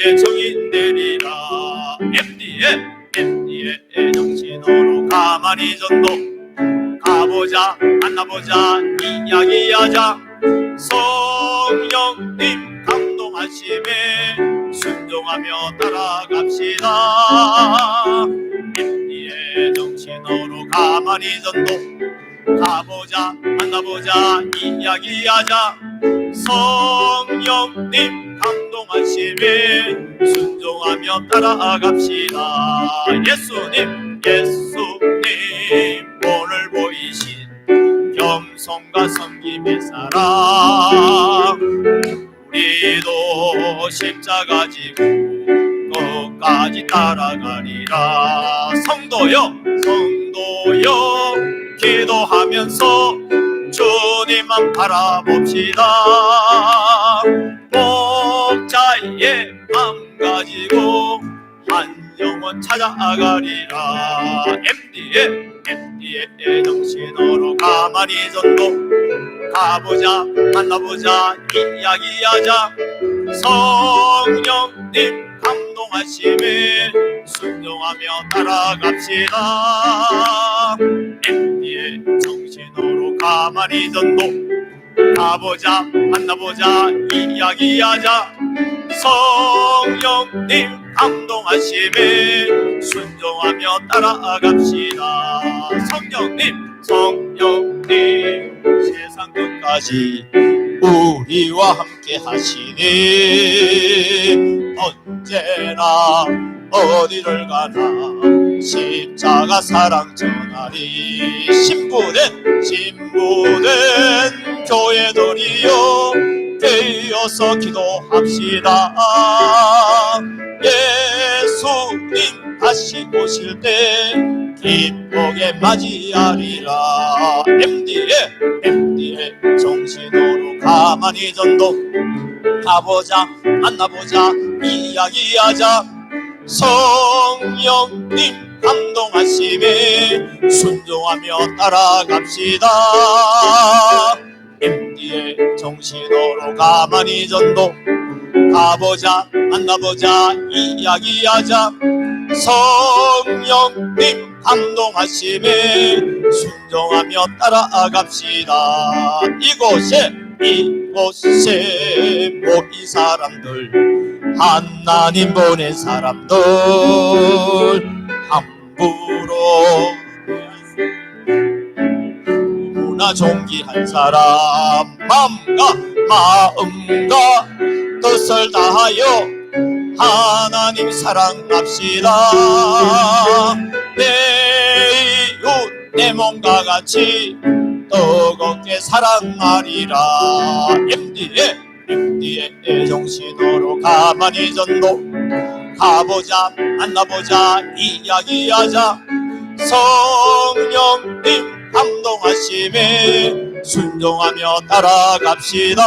MD의 정인 되리라. MD의 정신으로 가만히 전도 가보자 만나보자 이야기하자. 성령님 감동하심에 순종하며 따라갑시다. MD의 정신으로 가만히 전도 가보자 만나보자 이야기하자. 성령님 감동하심에 순종하며 따라갑시다. 예수님 오늘 보이신 겸손과 섬김의 사랑, 우리도 십자가 지고 끝까지 따라가리라. 성도여 기도하면서 주님만 바라봅시다. 목자의 맘 가지고 한 영혼 찾아가리라. MD의 정신으로 가만히 전도 가보자 만나보자 이야기하자. 성령님 감동하심에 순종하며 따라갑시다. MD의 정신으로 가만히 전도 가보자 만나보자 이야기하자. 성령님 감동하심에 순종하며 따라갑시다. 성령님 세상 끝까지 우리와 함께 하시니 언제나 어디를 가나 십자가 사랑 전하리. 신부된 교회들이여 되어서 기도합시다. 예수님 다시 오실 때 기쁘게 맞이하리라. MD의 정신으로 가만히 전도 가보자 만나보자 이야기하자. 성령님 감동하심에 순종하며 따라갑시다. MD의 정신으로 가만히 전도 가보자 만나보자 이야기하자. 성령님 감동하심에 순종하며 따라갑시다. 이곳에 모인 사람들, 하나님 보낸 사람들, 함부로 누구나 존귀한 사람, 마음과 뜻을 다하여 하나님 사랑합시다. 내 이웃 내 몸과 같이 뜨겁게 사랑하리라. MD의 정신으로 가만히 전도 가보자 만나보자 이야기하자. 성령님 감동하심에 순종하며 따라갑시다.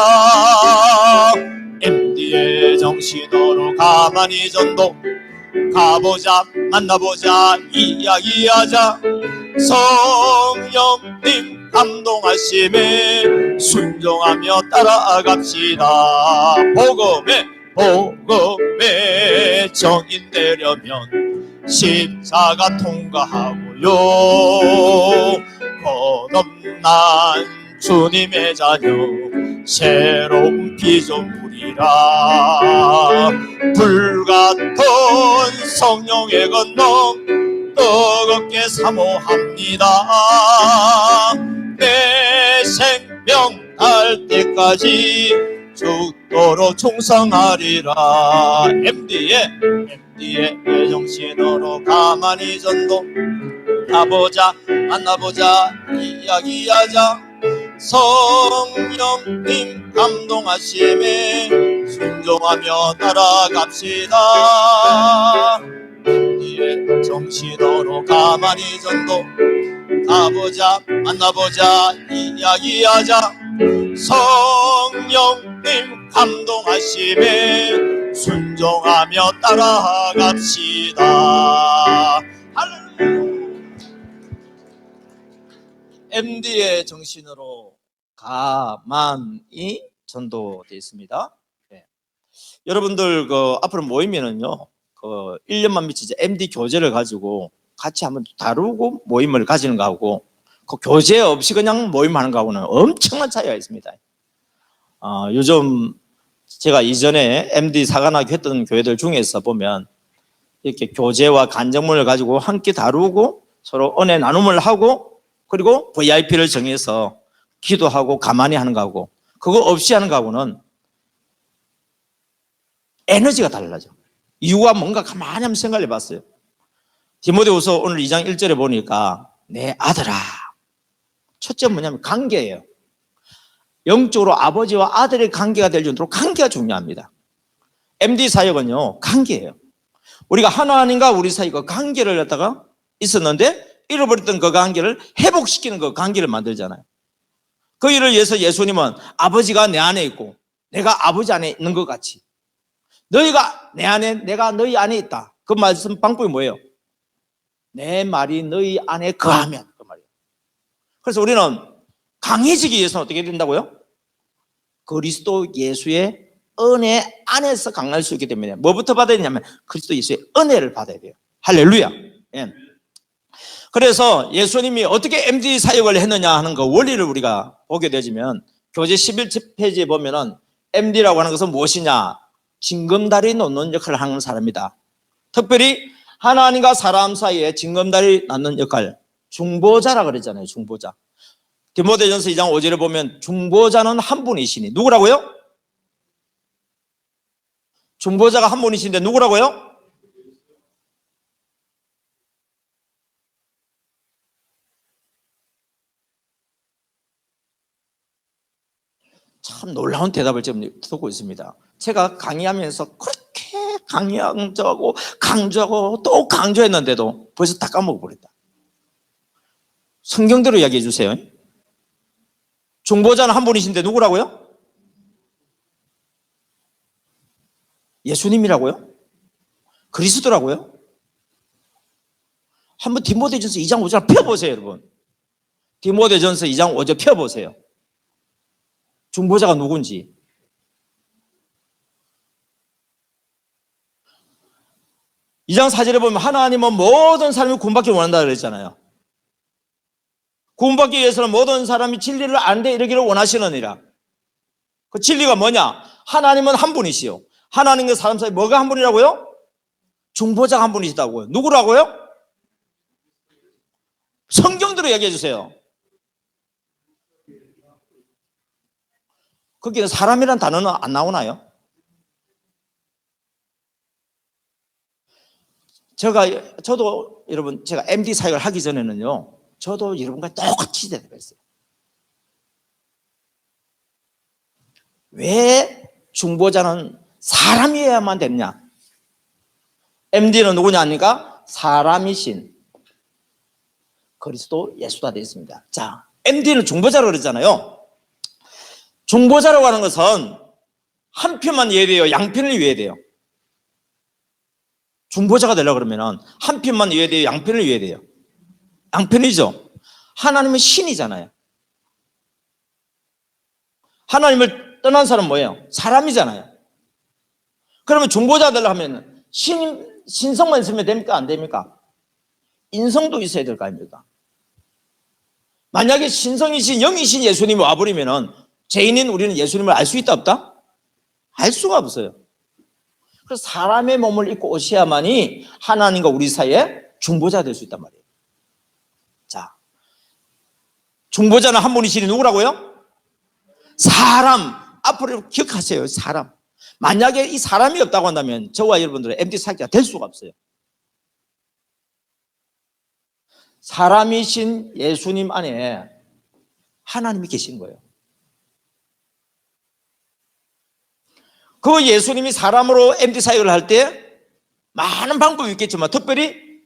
MD의 정신으로 가만히 전도 가보자 만나보자 이야기하자. 성령님 감동하심에 순종하며 따라갑시다. 복음의 정인 되려면 십자가 통과하고요. 거듭난 주님의 자녀 새로운 피조물이라. 불같은 성령의 건너 뜨겁게 사모합니다. 내 생명 날 때까지 죽도록 충성하리라. MD의 정신으로 가만히 전도 가보자 만나보자 이야기하자. 성령님 감동하심에 순종하며 따라갑시다. MD의 정신으로 가만히 전도 가보자 만나보자 이야기하자. 성령님 감동하심에 순종하며 따라갑시다. 할렐루야. MD의 정신으로 가만히 전도되어 있습니다. 네. 여러분들 앞으로 모이면은요, 1년만 미치지 MD 교재를 가지고 같이 한번 다루고 모임을 가지는 거하고 그 교재 없이 그냥 모임하는 거하고는 엄청난 차이가 있습니다. 요즘 제가 이전에 MD 사관학교 했던 교회들 중에서 보면 이렇게 교재와 간증문을 가지고 함께 다루고 서로 은혜 나눔을 하고 그리고 VIP를 정해서 기도하고 가만히 하는 거하고 그거 없이 하는 거하고는 에너지가 달라져. 이유가 뭔가 가만히 한번 생각해 봤어요. 디모데후서 오늘 2장 1절에 보니까 내 아들아, 첫째 뭐냐면 관계예요. 영적으로 아버지와 아들의 관계가 될 정도로 관계가 중요합니다. MD 사역은요, 관계예요. 우리가 하나님과 우리 사이 그 관계를 갖다가 있었는데 잃어버렸던 그 관계를 회복시키는 그 관계를 만들잖아요. 그 일을 위해서 예수님은 아버지가 내 안에 있고 내가 아버지 안에 있는 것 같이 너희가 내 안에 내가 너희 안에 있다. 그 말씀 방법이 뭐예요? 내 말이 너희 안에 거하면 그 말이에요. 그래서 우리는 강해지기 위해서는 어떻게 된다고요? 그리스도 예수의 은혜 안에서 강할 수 있기 때문에 뭐부터 받아야 되냐면 그리스도 예수의 은혜를 받아야 돼요. 할렐루야. 예. 그래서 예수님이 어떻게 MD 사역을 했느냐 하는 그 원리를 우리가 보게 되지만 교재 11페이지에 보면은 MD라고 하는 것은 무엇이냐? 징검다리 놓는 역할을 하는 사람이다. 특별히 하나님과 사람 사이에 징검다리 놓는 역할, 중보자라 그랬잖아요. 중보자. 디모데전서 2장 5절에 보면 중보자는 한 분이시니 누구라고요? 중보자가 한 분이신데 누구라고요? 참 놀라운 대답을 지금 듣고 있습니다. 제가 강의하면서 그렇게 강조하고 강조하고 또 강조했는데도 벌써 다 까먹어버렸다. 성경대로 이야기해 주세요. 중보자는 한 분이신데 누구라고요? 예수님이라고요? 그리스도라고요? 한번 디모데전서 2장 5절 펴보세요, 여러분. 디모데전서 2장 5절 펴보세요. 중보자가 누군지. 이 장 4절에 보면 하나님은 모든 사람이 구원받기 원한다 그랬잖아요. 구원받기 위해서는 모든 사람이 진리를 아는 데 이르기를 원하시느니라. 그 진리가 뭐냐? 하나님은 한 분이시요. 하나님과 사람 사이 뭐가 한 분이라고요? 중보자가 한 분이시다고요. 누구라고요? 성경대로 얘기해 주세요. 거기는 사람이란 단어는 안 나오나요? 저도 여러분 제가 MD 사역을 하기 전에는요, 저도 여러분과 똑같이 대답했어요. 왜 중보자는 사람이어야만 됐냐? MD는 누구냐 하니까 사람이신 그리스도 예수가 되었습니다. 자, MD는 중보자라고 그러잖아요. 중보자라고 하는 것은 한 편만 이해돼요? 양편을 이해돼요? 중보자가 되려고 그러면 한 편만 이해돼요? 양편을 이해돼요? 양편이죠. 하나님은 신이잖아요. 하나님을 떠난 사람은 뭐예요? 사람이잖아요. 그러면 중보자가 되려고 하면 신성만 있으면 됩니까? 안 됩니까? 인성도 있어야 될 거 아닙니까? 만약에 신성이신 영이신 예수님이 와버리면 죄인인 우리는 예수님을 알 수 있다 없다? 알 수가 없어요. 그래서 사람의 몸을 입고 오셔야만이 하나님과 우리 사이에 중보자가 될 수 있단 말이에요. 자, 중보자는 한 분이시니 누구라고요? 사람. 앞으로 기억하세요. 사람. 만약에 이 사람이 없다고 한다면 저와 여러분들의 MD 사역자가 될 수가 없어요. 사람이신 예수님 안에 하나님이 계신 거예요. 그 예수님이 사람으로 MD 사역을 할 때 많은 방법이 있겠지만 특별히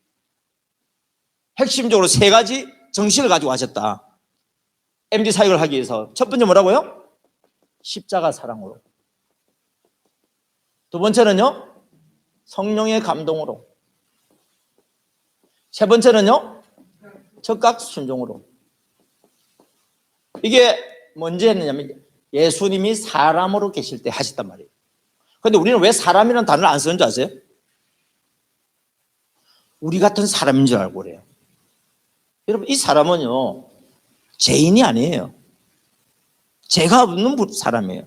핵심적으로 3가지 정신을 가지고 하셨다. MD 사역을 하기 위해서 첫 번째 뭐라고요? 십자가 사랑으로. 두 번째는요, 성령의 감동으로. 세 번째는요, 적각 순종으로. 이게 뭔지 했느냐면 예수님이 사람으로 계실 때 하셨단 말이에요. 그런데 우리는 왜 사람이라는 단어를 안 쓰는 줄 아세요? 우리 같은 사람인 줄 알고 그래요. 여러분, 이 사람은요, 죄인이 아니에요. 죄가 없는 사람이에요.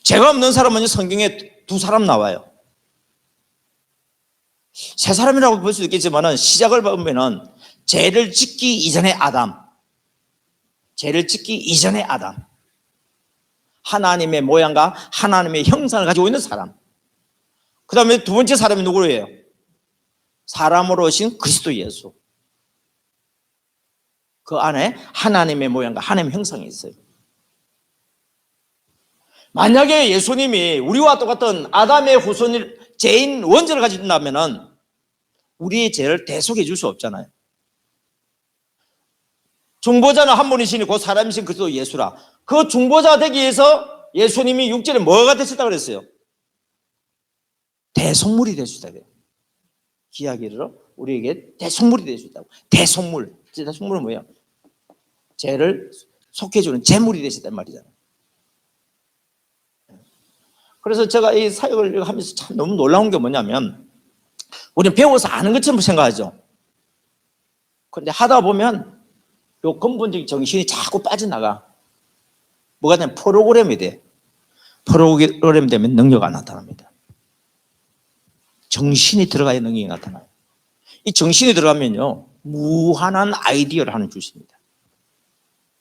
죄가 없는 사람은 성경에 두 사람 나와요. 세 사람이라고 볼 수도 있겠지만 시작을 보면은 죄를 짓기 이전의 아담, 죄를 짓기 이전의 아담, 하나님의 모양과 하나님의 형상을 가지고 있는 사람. 그 다음에 두 번째 사람이 누구예요? 사람으로 오신 그리스도 예수. 그 안에 하나님의 모양과 하나님의 형상이 있어요. 만약에 예수님이 우리와 똑같은 아담의 후손, 죄인 원죄를 가지고 있다면 우리의 죄를 대속해 줄 수 없잖아요. 중보자는 한 분이시니 그 사람이신 그리스도 예수라. 그 중보자 되기 위해서 예수님이 6절에 뭐가 되셨다고 그랬어요? 대속물이 되셨다고 해요. 기하기로 우리에게 대속물이 되셨다고. 대속물. 대속물은 뭐예요? 죄를 속해주는 제물이 되셨단 말이잖아요. 그래서 제가 이 사역을 하면서 참 너무 놀라운 게 뭐냐면 우리는 배워서 아는 것처럼 생각하죠. 그런데 하다 보면 요 근본적인 정신이 자꾸 빠져나가. 뭐가 되면 프로그램이 돼. 프로그램 되면 능력이 나타납니다. 정신이 들어가야 능력이 나타나요. 이 정신이 들어가면요 무한한 아이디어를 하는 주십니다.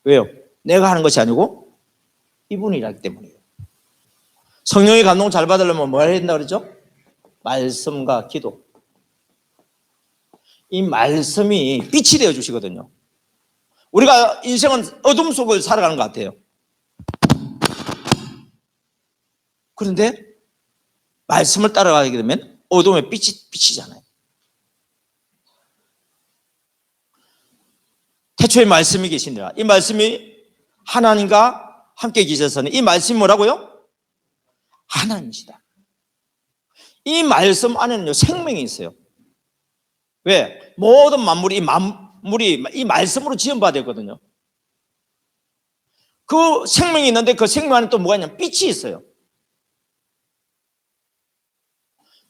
왜요? 내가 하는 것이 아니고 이분이 하기 때문이에요. 성령의 감동 잘 받으려면 뭐 해야 된다 그러죠? 말씀과 기도. 이 말씀이 빛이 되어 주시거든요. 우리가 인생은 어둠 속을 살아가는 것 같아요. 그런데 말씀을 따라가게 되면 어둠의 빛이잖아요. 태초에 말씀이 계시니라. 이 말씀이 하나님과 함께 계셔서는 이 말씀이 뭐라고요? 하나님이시다. 이 말씀 안에는요 생명이 있어요. 왜? 모든 만물이 이 말씀으로 지음받았거든요. 그 생명이 있는데 그 생명 안에 또 뭐가 있냐면 빛이 있어요.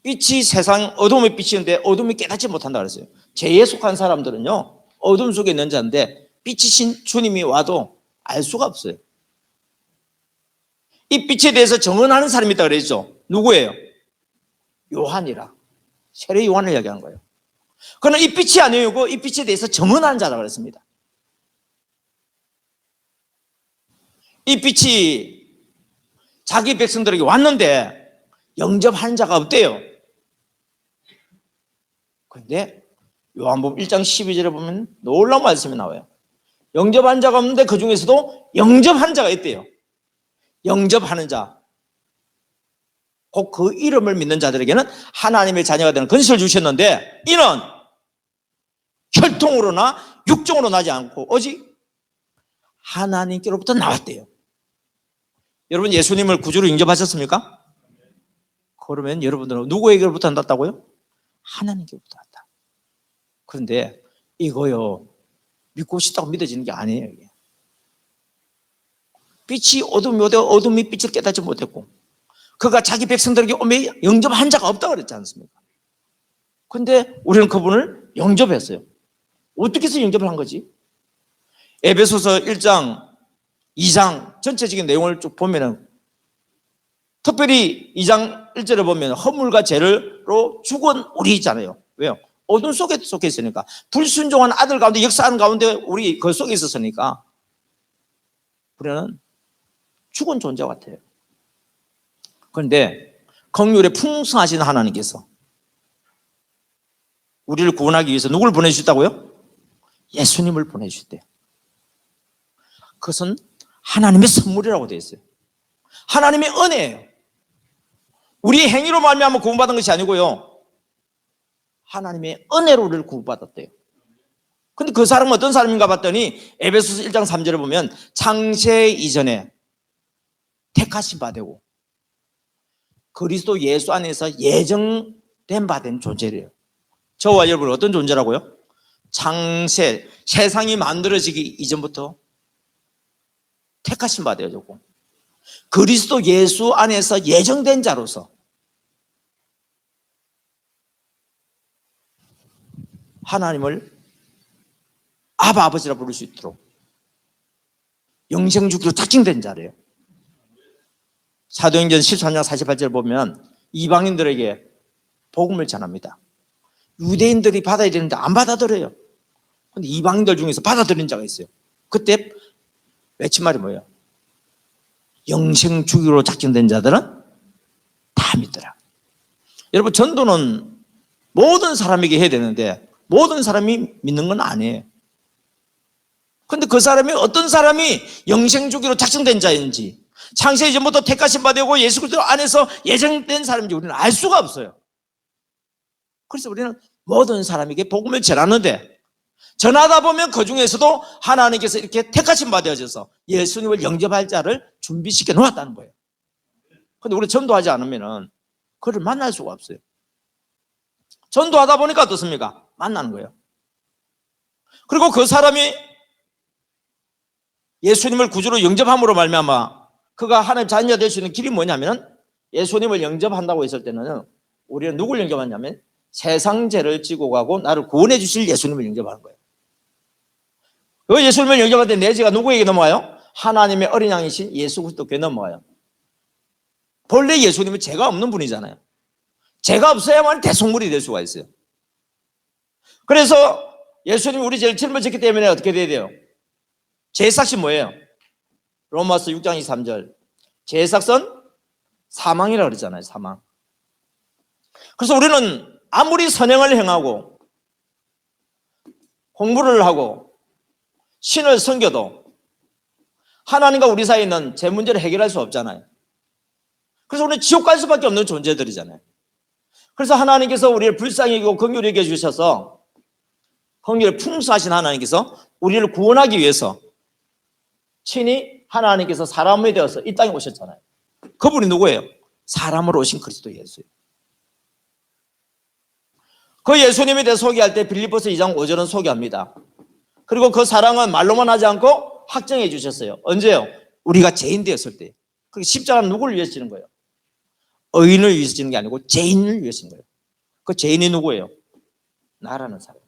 빛이 세상 어둠의 빛이는데 어둠이 깨닫지 못한다 그랬어요. 죄에 속한 사람들은요 어둠 속에 있는 자인데 빛이신 주님이 와도 알 수가 없어요. 이 빛에 대해서 정언하는 사람이 있다 그랬죠. 누구예요? 요한이라. 세례 요한을 이야기한 거예요. 그러나 이 빛이 아니고 이 빛에 대해서 정언하는 자라고 그랬습니다. 이 빛이 자기 백성들에게 왔는데 영접하는 자가 없대요. 그런데 요한복음 1장 12절에 보면 놀라운 말씀이 나와요. 영접한 자가 없는데 그 중에서도 영접한 자가 있대요. 영접하는 자. 곧 그 이름을 믿는 자들에게는 하나님의 자녀가 되는 권세를 주셨는데 이는 혈통으로나 육종으로 나지 않고 오직 하나님께로부터 나왔대요. 여러분 예수님을 구주로 영접하셨습니까? 그러면 여러분들은 누구에게로부터 났다고요? 하나님께로부터 났다. 그런데 이거요 믿고 싶다고 믿어지는 게 아니에요. 이게. 빛이 어둠이 오되 어둠이 빛을 깨닫지 못했고 그가 자기 백성들에게 오매 영접한 자가 없다고 그랬지 않습니까? 그런데 우리는 그분을 영접했어요. 어떻게 해서 영접을 한 거지? 에베소서 1장 2장 전체적인 내용을 쭉 보면은 특별히 2장 1절에 보면 허물과 죄로 죽은 우리잖아요. 왜요? 어둠 속에 속해 있으니까 불순종한 아들 가운데 역사하는 가운데 우리 그 속에 있었으니까 우리는 죽은 존재 같아요. 그런데 긍휼에 풍성하신 하나님께서 우리를 구원하기 위해서 누굴 보내주셨다고요? 예수님을 보내주셨대요. 그것은 하나님의 선물이라고 되어 있어요. 하나님의 은혜예요. 우리의 행위로 말미암아 구원받은 것이 아니고요. 하나님의 은혜로 우리를 구원받았대요. 근데 그 사람은 어떤 사람인가 봤더니 에베소서 1장 3절을 보면 창세 이전에 택하신 바 되고 그리스도 예수 안에서 예정된 바 된 존재래요. 저와 여러분 어떤 존재라고요? 창세, 세상이 만들어지기 이전부터 택하신 바 되어졌고 그리스도 예수 안에서 예정된 자로서 하나님을 아버지라 부를 수 있도록 영생주기로 특징된 자래요. 사도행전 13장 48절 보면 이방인들에게 복음을 전합니다. 유대인들이 받아야 되는데 안 받아들여요. 근데 이방인들 중에서 받아들인 자가 있어요. 그때 외친 말이 뭐예요? 영생주기로 작정된 자들은 다 믿더라. 여러분, 전도는 모든 사람에게 해야 되는데 모든 사람이 믿는 건 아니에요. 근데 그 사람이 어떤 사람이 영생주기로 작정된 자인지, 창세 이전부터 택하신 바 되고 예수 그리스도 안에서 예정된 사람인지 우리는 알 수가 없어요. 그래서 우리는 모든 사람에게 복음을 전하는데, 전하다 보면 그 중에서도 하나님께서 이렇게 택하신 바 되어져서 예수님을 영접할 자를 준비시켜 놓았다는 거예요. 근데 우리 전도하지 않으면 그를 만날 수가 없어요. 전도하다 보니까 어떻습니까? 만나는 거예요. 그리고 그 사람이 예수님을 구주로 영접함으로 말미암아 그가 하나님 자녀 될 수 있는 길이 뭐냐면, 예수님을 영접한다고 했을 때는 우리는 누굴 영접하냐면 세상 죄를 지고 가고 나를 구원해 주실 예수님을 영접하는 거예요. 그 예수님을 영접할 때 내 죄가 누구에게 넘어가요? 하나님의 어린 양이신 예수 그리스도께 넘어가요. 본래 예수님은 죄가 없는 분이잖아요. 죄가 없어야만 대속물이 될 수가 있어요. 그래서 예수님이 우리 죄를 짊어졌기 때문에 어떻게 돼야 돼요? 죄의 삭이 뭐예요? 로마서 6장 23절. 죄의 삭은 사망이라고 그러잖아요. 사망. 그래서 우리는 아무리 선행을 행하고 공부를 하고 신을 섬겨도 하나님과 우리 사이에 있는 죄 문제를 해결할 수 없잖아요. 그래서 우리는 지옥 갈 수밖에 없는 존재들이잖아요. 그래서 하나님께서 우리를 불쌍히 여기고 긍휼히 여겨 주셔서, 긍휼이 풍성하신 하나님께서 우리를 구원하기 위해서 친히 하나님께서 사람이 되어서 이 땅에 오셨잖아요. 그분이 누구예요? 사람으로 오신 그리스도 예수예요. 그 예수님에 대해 소개할 때 빌립보서 2장 5절은 소개합니다. 그리고 그 사랑은 말로만 하지 않고 확정해 주셨어요. 언제요? 우리가 죄인 되었을 때. 그리고 십자가는 누구를 위해서 지는 거예요? 의인을 위해서 지는 게 아니고 죄인을 위해서 지는 거예요. 그 죄인이 누구예요? 나라는 사람.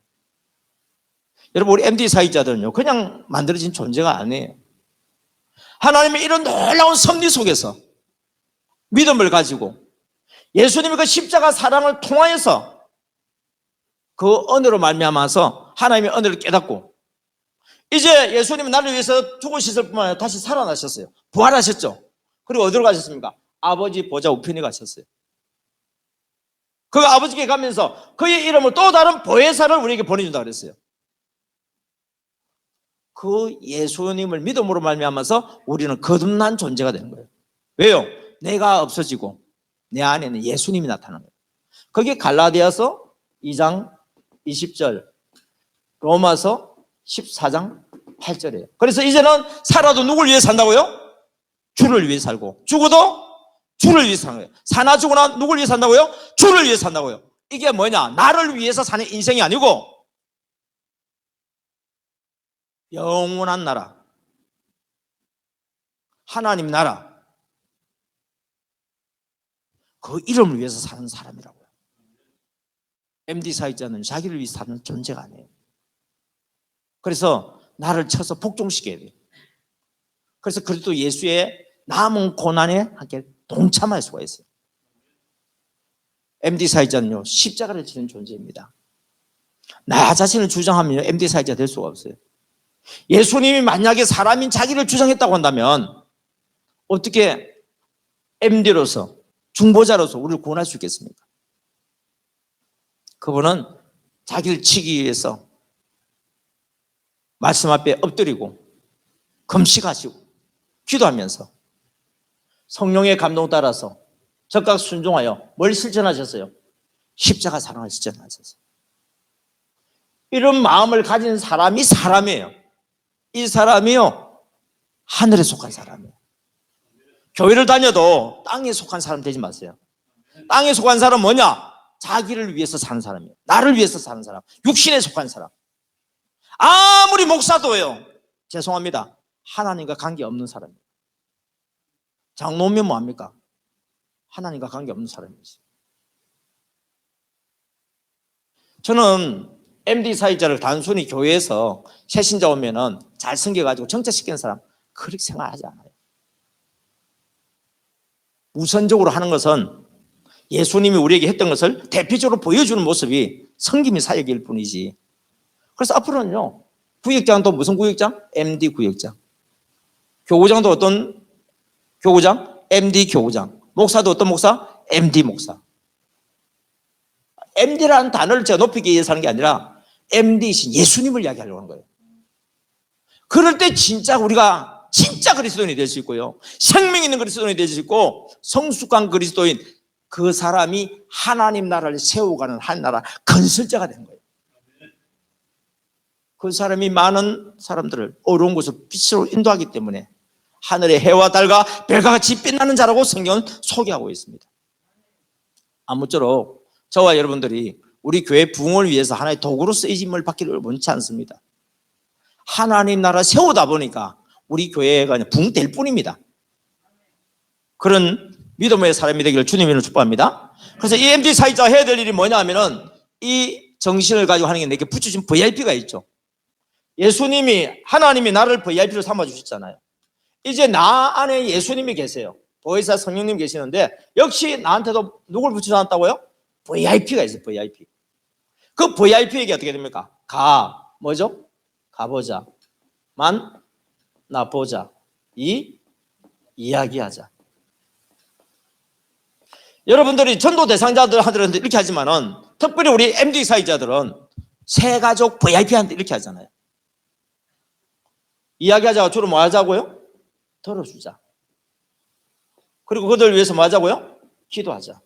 여러분, 우리 MD 사역자들은요, 그냥 만들어진 존재가 아니에요. 하나님의 이런 놀라운 섭리 속에서 믿음을 가지고 예수님의 그 십자가 사랑을 통하여서 그 은혜로 말미암아서 하나님의 은혜를 깨닫고, 이제 예수님은 나를 위해서 죽으셨을 뿐만 아니라 다시 살아나셨어요. 부활하셨죠. 그리고 어디로 가셨습니까? 아버지 보좌 우편에 가셨어요. 그 아버지께 가면서 그의 이름으로 또 다른 보혜사를 우리에게 보내준다 그랬어요. 그 예수님을 믿음으로 말미암아서 우리는 거듭난 존재가 되는 거예요. 왜요? 내가 없어지고 내 안에는 예수님이 나타나는 거예요. 그게 갈라디아서 2장 20절, 로마서 14장 8절이에요. 그래서 이제는 살아도 누굴 위해 산다고요? 주를 위해 살고, 죽어도 주를 위해 사는 거예요. 사나 죽으나 누굴 위해 산다고요? 주를 위해 산다고요. 이게 뭐냐? 나를 위해서 사는 인생이 아니고 영원한 나라, 하나님 나라, 그 이름을 위해서 사는 사람이라고요. MD 사역자는 자기를 위해 사는 존재가 아니에요. 그래서 나를 쳐서 복종시켜야 돼요. 그래서 그리스도 예수의 남은 고난에 함께 동참할 수가 있어요. MD 사역자는요, 십자가를 지는 존재입니다. 나 자신을 주장하면 MD 사역자 될 수가 없어요. 예수님이 만약에 사람인 자기를 주장했다고 한다면 어떻게 MD로서, 중보자로서 우리를 구원할 수 있겠습니까? 그분은 자기를 치기 위해서 말씀 앞에 엎드리고 금식하시고 기도하면서 성령의 감동 따라서 적극 순종하여 뭘 실천하셨어요? 십자가 사랑을 실천하셨어요. 이런 마음을 가진 사람이 사람이에요. 이 사람이요, 하늘에 속한 사람이에요. 교회를 다녀도 땅에 속한 사람 되지 마세요. 땅에 속한 사람은 뭐냐? 자기를 위해서 사는 사람이에요. 나를 위해서 사는 사람, 육신에 속한 사람. 아무리 목사도요, 죄송합니다, 하나님과 관계없는 사람이에요. 장로면 뭐합니까? 하나님과 관계없는 사람이지. 저는 MD 사역자를 단순히 교회에서 새신자 오면은 잘 섬겨가지고 정착시키는 사람 그렇게 생각하지 않아요. 우선적으로 하는 것은 예수님이 우리에게 했던 것을 대표적으로 보여주는 모습이 섬김의 사역일 뿐이지. 그래서 앞으로는요, 구역장도 무슨 구역장? MD 구역장. 교구장도 어떤 교구장? MD 교구장. 목사도 어떤 목사? MD 목사. MD라는 단어를 제가 높이기 위해서 하는 게 아니라 MD이신 예수님을 이야기하려고 하는 거예요. 그럴 때 진짜 우리가 진짜 그리스도인이 될 수 있고요, 생명 있는 그리스도인이 될 수 있고, 성숙한 그리스도인, 그 사람이 하나님 나라를 세워가는 한 나라 건설자가 되는 거예요. 그 사람이 많은 사람들을 어려운 곳을 빛으로 인도하기 때문에 하늘의 해와 달과 별과 같이 빛나는 자라고 성경은 소개하고 있습니다. 아무쪼록 저와 여러분들이 우리 교회 부흥을 위해서 하나의 도구로 쓰임을 받기를 원치 않습니다. 하나님 나라 세우다 보니까 우리 교회가 부흥될 뿐입니다. 그런 믿음의 사람이 되기를 주님으로 축복합니다. 그래서 이 MD 사역자가 해야 될 일이 뭐냐 하면은 이 정신을 가지고 하는 게 내게 붙여진 VIP가 있죠. 예수님이, 하나님이 나를 VIP로 삼아주셨잖아요. 이제 나 안에 예수님이 계세요. 보혜사 성령님 계시는데 역시 나한테도 누굴 붙여놨다고요? VIP가 있어요. VIP. 그 VIP에게 어떻게 됩니까? 뭐죠? 가보자. 나보자. 이야기하자. 여러분들이 전도 대상자들한테 이렇게 하지만은, 특별히 우리 MD 사역자들은 새 가족 VIP한테 이렇게 하잖아요. 이야기하자가 주로 뭐 하자고요? 들어주자. 그리고 그들 위해서 뭐 하자고요? 기도하자.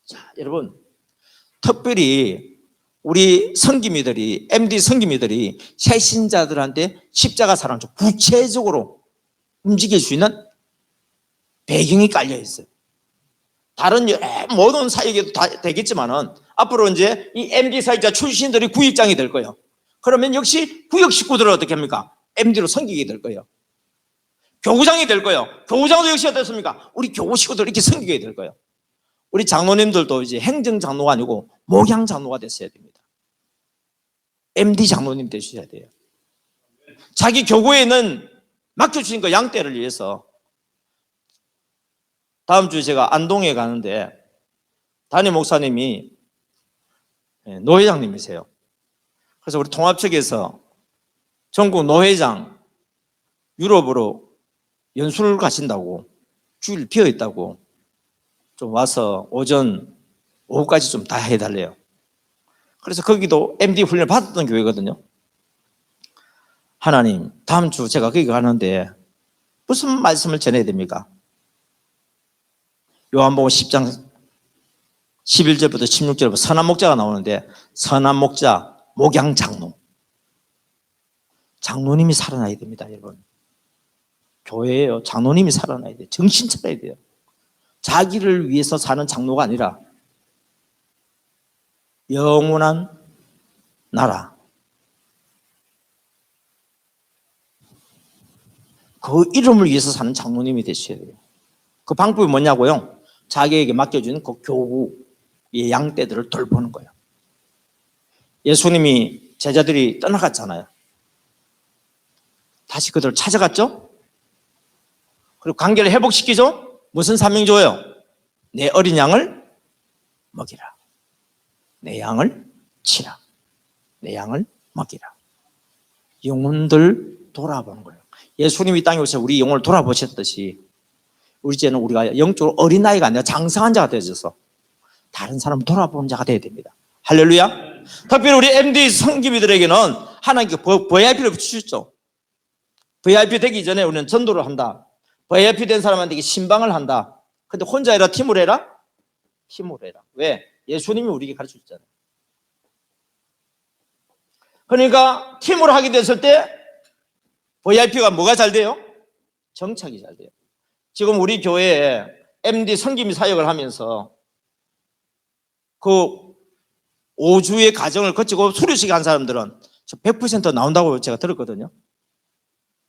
자, 여러분, 특별히 우리 성기미들이, MD 성기미들이 새신자들한테 십자가 사랑을 구체적으로 움직일 수 있는 배경이 깔려 있어요. 다른 모든 사역에도 다 되겠지만은 앞으로 이제 이 MD 사역자 출신들이 구역장이 될 거예요. 그러면 역시 구역 식구들은 어떻게 합니까? MD로 섬기게 될 거예요. 교구장이 될 거예요. 교구장도 역시 어떻습니까? 우리 교구 식구들 이렇게 섬기게 될 거예요. 우리 장로님들도 이제 행정장로가 아니고 목양장로가 됐어야 됩니다. MD 장로님 되셔야 돼요. 자기 교구에 있는 맡겨주신 그 양떼를 위해서. 다음 주에 제가 안동에 가는데 담임 목사님이 노회장님이세요. 그래서 우리 통합 측에서 전국 노회장 유럽으로 연수를 가신다고, 주일 비어 있다고 좀 와서 오후까지 좀 다 해달래요. 그래서 거기도 MD 훈련을 받았던 교회거든요. 하나님, 다음 주 제가 거기 가는데 무슨 말씀을 전해야 됩니까? 요한복음 10장 11절부터 16절부터 선한 목자가 나오는데, 선한 목자, 목양장로, 장로님이 살아나야 됩니다. 여러분, 교회예요. 장로님이 살아나야 돼요. 정신 차려야 돼요. 자기를 위해서 사는 장로가 아니라 영원한 나라, 그 이름을 위해서 사는 장로님이 되셔야 돼요. 그 방법이 뭐냐고요? 자기에게 맡겨주는 그 교구의 양떼들을 돌보는 거예요. 예수님이 제자들이 떠나갔잖아요. 다시 그들을 찾아갔죠? 그리고 관계를 회복시키죠? 무슨 사명 줘요? 내 어린 양을 먹이라. 내 양을 치라. 내 양을 먹이라. 영혼들 돌아보는 거예요. 예수님이 땅에 오셔서 우리 영혼을 돌아보셨듯이 우리 이제는 우리가 영적으로 어린아이가 아니라 장성한 자가 되어져서 다른 사람을 돌아보는 자가 되어야 됩니다. 할렐루야. 특별히 우리 MD 성기미들에게는 하나님께 VIP를 붙이셨죠. VIP 되기 전에 우리는 전도를 한다. VIP 된 사람한테 신방을 한다. 근데 혼자 해라, 팀으로 해라? 팀으로 해라. 왜? 예수님이 우리에게 가르쳐줬잖아요. 그러니까 팀으로 하게 됐을 때 VIP가 뭐가 잘 돼요? 정착이 잘 돼요. 지금 우리 교회에 MD 성김이 사역을 하면서 그 5주의 과정을 거치고 수료식 한 사람들은 100% 나온다고 제가 들었거든요.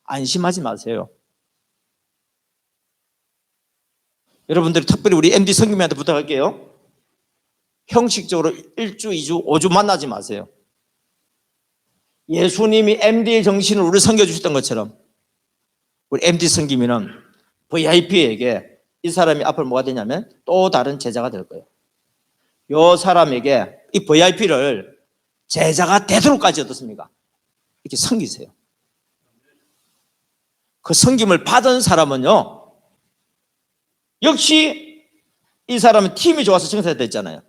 안심하지 마세요. 여러분들이 특별히 우리 MD 선교사님한테 부탁할게요. 형식적으로 1주, 2주, 5주 만나지 마세요. 예수님이 MD의 정신을 우리 섬겨주셨던 것처럼 우리 MD 섬기면은 VIP에게 이 사람이 앞으로 뭐가 되냐면 또 다른 제자가 될 거예요. 이 사람에게 이 VIP를 제자가 되도록까지 어떻습니까? 이렇게 섬기세요. 그 섬김을 받은 사람은요, 역시 이 사람은 팀이 좋아서 청사가 됐잖아요.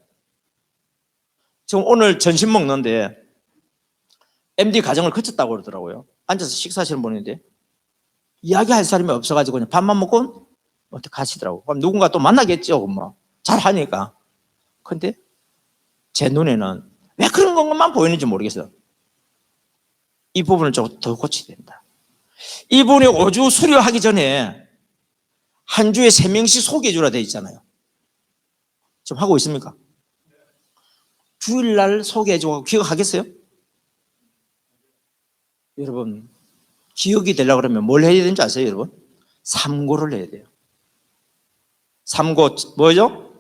지금 오늘 점심 먹는데 MD 과정을 거쳤다고 그러더라고요. 앉아서 식사하시는 분인데 이야기할 사람이 없어가지고 그냥 밥만 먹고 어떻게 가시더라고요. 그럼 누군가 또 만나겠죠. 뭐 잘하니까. 근데 제 눈에는 왜 그런 것만 보이는지 모르겠어요. 이 부분을 좀 더 고쳐야 된다. 이분이 5주 수료하기 전에 한 주에 3명씩 소개해 주라 돼 있잖아요. 지금 하고 있습니까? 주일날 소개해 주고 기억하겠어요? 여러분, 기억이 되려고 그러면 뭘 해야 되는지 아세요, 여러분? 삼고를 해야 돼요. 삼고 뭐죠?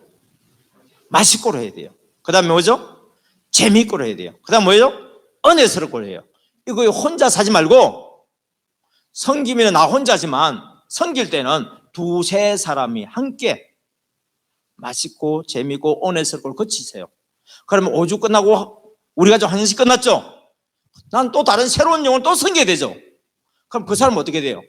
맛있고로 해야 돼요. 그 다음에 뭐죠? 재미있고로 해야 돼요. 그 다음 뭐예요? 은혜스럽고로 해요. 이거 혼자 사지 말고 섬기면 나 혼자지만 섬길 때는 두세 사람이 함께 맛있고 재미있고 은혜스럽고 거치세요. 그러면 5주 끝나고 우리가 좀 한시 끝났죠? 난 또 다른 새로운 영을 또 섬겨야 되죠. 그럼 그 사람은 어떻게 돼요?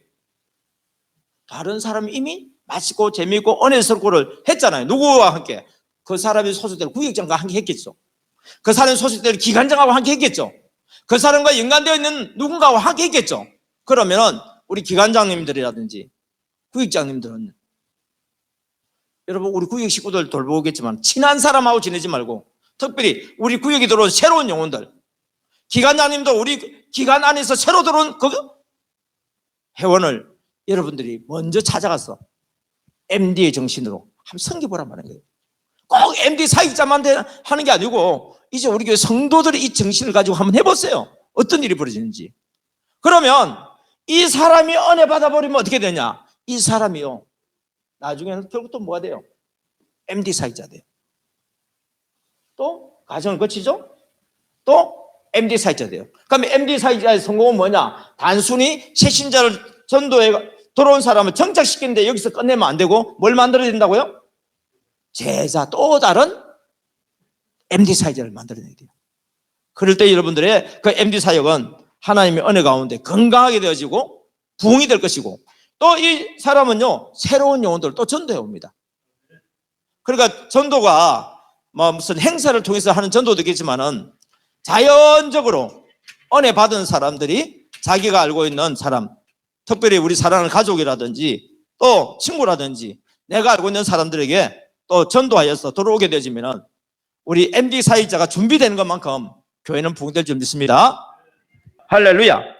다른 사람이 이미 맛있고 재미있고 은혜스럽고를 했잖아요. 누구와 함께? 그 사람이 소속될 구역장과 함께 했겠죠. 그 사람이 소속될 기관장하고 함께 했겠죠. 그 사람과 연관되어 있는 누군가와 함께 했겠죠. 그러면은 우리 기관장님들이라든지 구역장님들은 여러분 우리 구역 식구들 돌보겠지만 친한 사람하고 지내지 말고 특별히 우리 구역에 들어온 새로운 영혼들 기관장님도 우리 기관 안에서 새로 들어온 그 회원을 여러분들이 먼저 찾아가서 MD의 정신으로 한번 섬겨보란 말인 거예요. 꼭 MD 사역자만 하는 게 아니고 이제 우리 교회 성도들이 이 정신을 가지고 한번 해보세요. 어떤 일이 벌어지는지. 그러면 이 사람이 은혜 받아버리면 어떻게 되냐? 이 사람이요 나중에는 결국 또 뭐가 돼요? MD 사역자 돼요. 또 과정을 거치죠? 또 MD 사역자 돼요. 그러면 MD 사역자의 성공은 뭐냐? 단순히 새신자를 전도에 들어온 사람을 정착시키는데 여기서 끝내면 안 되고 뭘 만들어야 된다고요? 제자 또 다른 MD 사역자를 만들어내야 돼요. 그럴 때 여러분들의 그 MD 사역은 하나님의 은혜 가운데 건강하게 되어지고 부흥이 될 것이고 또 이 사람은요 새로운 영혼들을 또 전도해 옵니다. 그러니까 전도가 뭐 무슨 행사를 통해서 하는 전도도 있겠지만은 자연적으로 은혜 받은 사람들이 자기가 알고 있는 사람 특별히 우리 사랑하는 가족이라든지 또 친구라든지 내가 알고 있는 사람들에게 또 전도하여서 들어오게 되어지면은 우리 MD 사역자가 준비되는 것만큼 교회는 부흥될 줄 믿습니다. 할렐루야.